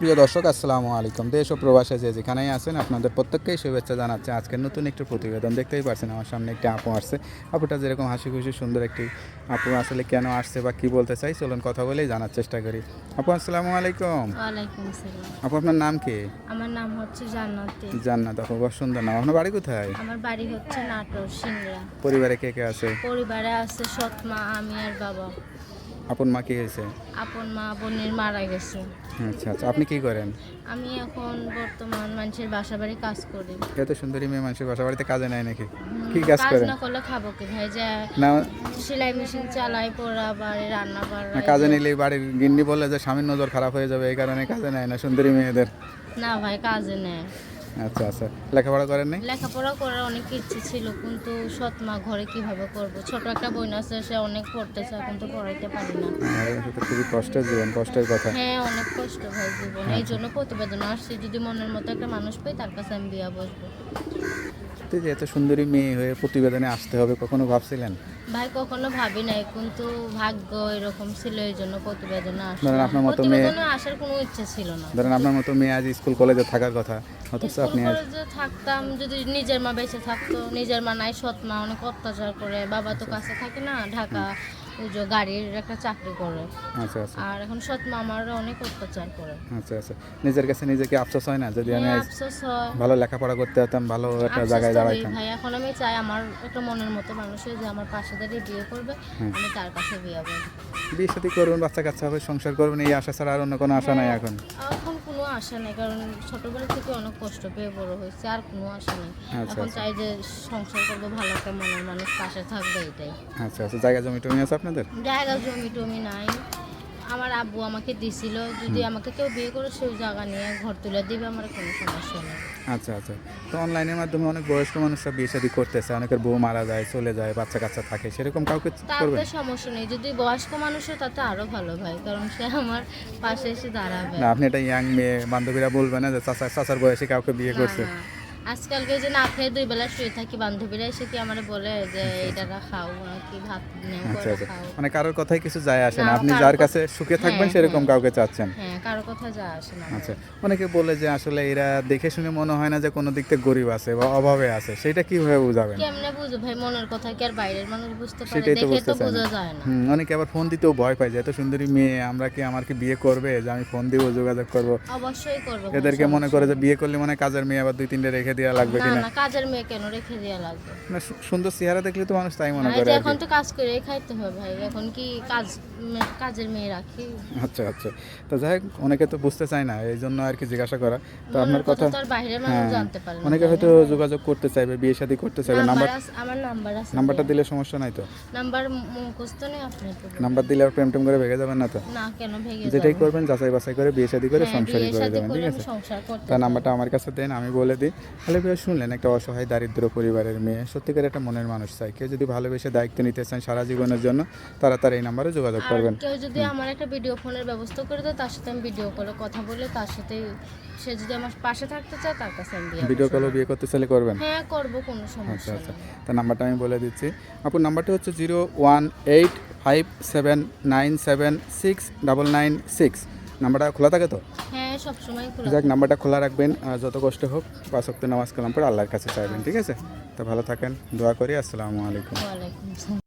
প্রিয় দর্শক আসসালামু আলাইকুম। দেশ ও প্রবাসে যে যেখানেই আছেন আপনাদের প্রত্যেককেই শুভেচ্ছা জানাচ্ছে। আজকের নতুন একটি প্রতিবেদন দেখতেই পাচ্ছেন আমার সামনে একটি আপু আসছে। আপুটা যেরকম হাসি খুশি সুন্দর একটি আপু, আসলে কেন আসছে বা কী বলতে চাই চলুন কথা বলেই জানার চেষ্টা করি। আপু আসসালামু আলাইকুম। ওয়ালাইকুম আসসালাম। আপু আপনার নাম কি? আমার নাম হচ্ছে জান্নাতি। জান্নাত। আপু খুব সুন্দর নাম। আপনার বাড়ি কোথায়? আমার বাড়ি হচ্ছে নাটোর সিংড়া। পরিবারে কে কে আছে? পরিবারে আছে সৎ মা, আমি আর বাবা। আপন মা কি হয়েছে? আপন মা বোনের মারা গেছে। আচ্ছা আচ্ছা, আপনি কি করেন? আমি এখন বর্তমান মানুষের বাসা বাড়ি কাজ করি। এত সুন্দরী মেয়ে মানুষের বাসা বাড়িতে কাজে নেয় নাকি? কি কাজ কাজ করেন? না করলে খাবো কি ভাই? যে না সেলাই মেশিন চালাই, পোড়া বাড়ি রান্না না, বাড়া। কাজে নিলে বাড়ির গিন্নি বলে যে স্বামীর নজর খারাপ হয়ে যাবে, এই কারণে কাজে নেয় না সুন্দরী মেয়েদের। না ভাই, কাজে নেয়। আচ্ছা আচ্ছা, লেখাপড়া করেন নাই? লেখাপড়া করার অনেক ইচ্ছে ছিল, কিন্তু সৎ মা ঘরে কিভাবে করব। ছোট একটা বোন আছে, সে অনেক পড়তেছে, এখন তো পড়াইতে পারি না। এটা তো খুবই কষ্টের জীবন, কষ্টের কথা। হ্যাঁ, অনেক কষ্ট ভাই জীবন। এই জন্য প্রতিবেদন আসছি, যদি মনের মতো একটা মানুষ পাই তার কাছে আমি বিয়া বসবো। তো যে এত সুন্দরী মেয়ে হয়ে প্রতিবেদনে আসতে হবে কখনো ভাবছিলেন? ভাই কখনো ভাবি নাই, কিন্তু ভাগ্য এরকম ছিল, এই জন্য প্রতিবেদনে ধরেন আসলাম। আপনার মতো মেয়ে, প্রতিবেদনে আসার কোনো ইচ্ছে ছিল না। ধরেন আপনার মতো মেয়ে আজ স্কুল কলেজে থাকার কথা, অথচ স্কুল আপনি আজ কলেজে থাকতাম, যদি নিজের মা বেঁচে থাকতো। নিজের মা নাই, সৎ মা অনেক অত্যাচার করে। বাবা তো কাছে থাকে না, ঢাকা, ওই যে গাড়ির একটা চাকরি করে। আচ্ছা আচ্ছা আর এখন সৎ মা আমার অনেক অত্যাচার করে। আচ্ছা আচ্ছা, নিজের কাছে নিজেকে আফসোস হয় না যদি আমি হ্যাঁ, আজ আফসোস হয়। ভালো লেখাপড়া করতে হতাম, ভালো একটা আফসোস জায়গায় তো হই দাঁড়াইতাম? ভাই। এখন আমি চাই আমার একটা মনের মতো মানুষের যে আমার পাশে দাঁড়িয়ে বিয়ে করবে, আমি তার কাছে বিয়ে করবো। বিয়ে সাথে করবেন, বাচ্চা কাচ্চা হবে, সংসার করবেন, এই আশা ছাড়া আর অন্য কোনো আশা নাই এখন? এখন কোনো আশা নেই, কারণ ছোটবেলা থেকে অনেক কষ্ট পেয়ে বড় হয়েছে, আর কোনো আশা নেই। আচ্ছা এখন আচ্ছা চাই যে সংসার করবো, ভালো একটা মনের মানুষ পাশে থাকবে, এটাই। আচ্ছা আচ্ছা, জায়গা জমি টমি আছে আপনাদের? জায়গা জমি টমি নাই। আমার আব্বু আমাকে দিছিল, যদি আমাকে কেউ বিয়ে করে সেই জায়গা নিয়ে ঘর তুলে দিবে, আমার কোনো সমস্যা নেই। আচ্ছা আচ্ছা, তো অনলাইনের মাধ্যমে অনেক বয়স্ক মানুষরা বিয়ে শাদী করতেছে, অনেকের বউ মারা যায়, চলে যায়, বাচ্চা কাচ্চা থাকে, সেরকম কাউকে করবেন? তাতে সমস্যা নেই, যদি বয়স্ক মানুষ হয় তাতে আরো ভালো ভাই, কারণ সে আমার পাশে এসে দাঁড়াবে। না, আপনি এটা ইয়াং মেয়ে, বান্ধবীরা বলবে না যে চাচার বয়সে কাউকে বিয়ে না করছে? না, আজকালকে যে না খেয়ে 2 বেলা শুয়ে থাকি, বান্ধবীরা এসে কি আমার বলে যে এটা খাও কি ভাত নেই আচ্ছা করে আচ্ছা, খাও। মানে কারোর কথাই কিছু যায় আসে না, না, আপনি কারোর যার কথা- কাছে সুখে থাকবেন হ্যাঁ, সেরকম হ্যাঁ। কাউকে চাচ্ছেন? হ্যাঁ, কারো কথা যা আসে না। আচ্ছা, অনেকে বলে যে আসলে এরা দেখে শুনে মনে হয় না যে কোনো দিক থেকে গরিব আছে বা অভাবে আছে, সেটা কিভাবে বুঝাবেন? কেমনে বুঝো ভাই, মনের কথা কি আর বাইরের মানুষ বুঝতে পারে? সেটাই তো দেখে বুঝতে তো চাই না। বোঝা যায় না। অনেকে আবার ফোন দিতেও ভয় পায় যে এত সুন্দরী মেয়ে, আমার কি বিয়ে করবে, যে আমি ফোন দিব, যোগাযোগ করব? অবশ্যই করবো ভাই, এদেরকে মনে সমস্যা করে যে নেই। বিয়ে করলে মানে কাজের মেয়ে আবার 2-3টে রেখে দেওয়া লাগবে না কিনা। না, কাজের মেয়ে কেন রেখে দেওয়া লাগবে? না, সুন্দর চেহারা দেখলে তো মানুষ তাই মনে আর করে যে আর এখন কি। তো কাজ করে খাইতে হবে ভাই, এখন কি কাজের মেয়ে রাখি? আচ্ছা আচ্ছা, তো যাই হোক, অনেকে তো বুঝতে চায় না, এই জন্য আর কি জিজ্ঞাসা করা। তো মনের আপনার কথা, তো আর বাইরের মানুষ হ্যাঁ, জানতে পারে না অনেকে ভাই, হয়তো হ্যাঁ। যোগাযোগ করতে চাইবে, বিয়ে শাদী করতে চাইবে, নাম্বার আছে, আমার নাম্বার আছে। নাম্বারটা দিলে সমস্যা নাই তো? নাম্বার মুখস্থ নেই, আপনি তো বলুন। নাম্বার দিলে আর প্রেম টেম করে ভেঙে যাবেন না তো? না, কেন ভেঙে যেটাই যাবো? করবেন যাচাই বাছাই করে বিয়ে শাদী করে হ্যাঁ, সংসারই বিয়ে করে শাদী যাবেন, করে ঠিক আমি আছে? সংসার করতে তার চাই। নাম্বারটা আমার কাছে দেন, আমি বলে দিই। তাহলে বিয়ে শুনলেন, একটা অসহায় দারিদ্র পরিবারের মেয়ে, সত্যিকার একটা মনের মানুষ চাই, কেউ যদি ভালোবেসে দায়িত্ব নিতে চান সারা জীবনের জন্য, তারা তার এই নাম্বারে যোগাযোগ আর করবেন। কেউ যদি আমার একটা ভিডিও ফোনের ব্যবস্থা করে দেয়, তার সাথে আমি ভিডিও কলে কথা বলে, তার সাথে সে যদি আমার পাশে থাকতে চায়, তার কাছে আমি বিয়ে ভিডিও বসবো। কলও বিয়ে করতে চাইলে করবেন? হ্যাঁ, করবো, কোনো আচ্ছা সমস্যা আচ্ছা, নেই। তার নাম্বারটা আমি বলে দিচ্ছি। আপনার নাম্বারটা হচ্ছে 01857976996। নাম্বারটা খোলা থাকে তো? হ্যাঁ, সবসময় খোলা যাক, থাকে। নাম্বারটা খোলা রাখবেন, আর যত কষ্ট হোক 5 ওয়াক্ত নামাজ কালাম পড়ে আল্লাহর কাছে চাইবেন, ঠিক আছে? তো ভালো থাকেন, দোয়া করি। আসসালামু আলাইকুম। ওয়ালাইকুম আসসালাম।